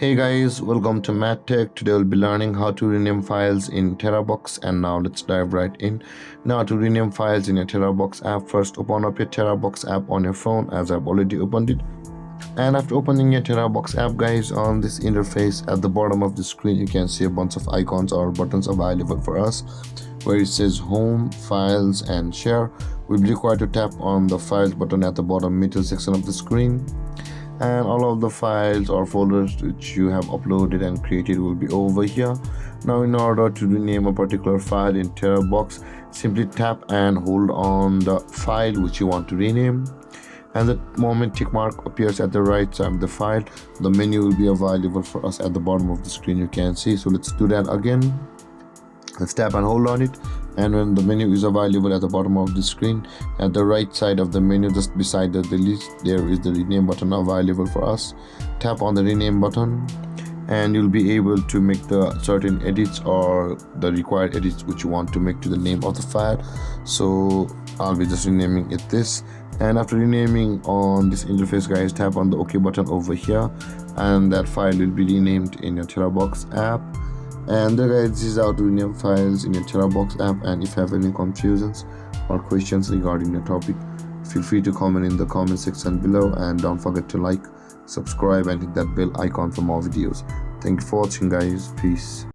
Hey guys, welcome to MadTech. Today we'll be learning how to rename files in Terabox, and now let's dive right in. Now to rename files in your Terabox app, first open up your Terabox app on your phone, as I've already opened it. And after opening your Terabox app, guys, on this interface at the bottom of the screen you can see a bunch of icons or buttons available for us, where it says home, files and share. We'll be required to tap on the files button at the bottom middle section of the screen, and all of the files or folders which you have uploaded and created will be over here. Now in order to rename a particular file in Terabox, simply tap and hold on the file which you want to rename, and the moment tick mark appears at the right side of the file, the menu will be available for us at the bottom of the screen, you can see. So let's do that again. Let's tap and hold on it, and when the menu is available at the bottom of the screen, at the right side of the menu just beside the delete, there is the rename button available for us. Tap on the rename button and you'll be able to make the certain edits or the required edits which you want to make to the name of the file. So I'll be just renaming it this, and after renaming on this interface, guys, tap on the OK button over here and that file will be renamed in your Terabox app. And there, guys, this is how to rename files in your Terabox app. And if you have any confusions or questions regarding the topic, feel free to comment in the comment section below, and don't forget to like, subscribe and hit that bell icon for more videos. Thank you for watching, guys. Peace.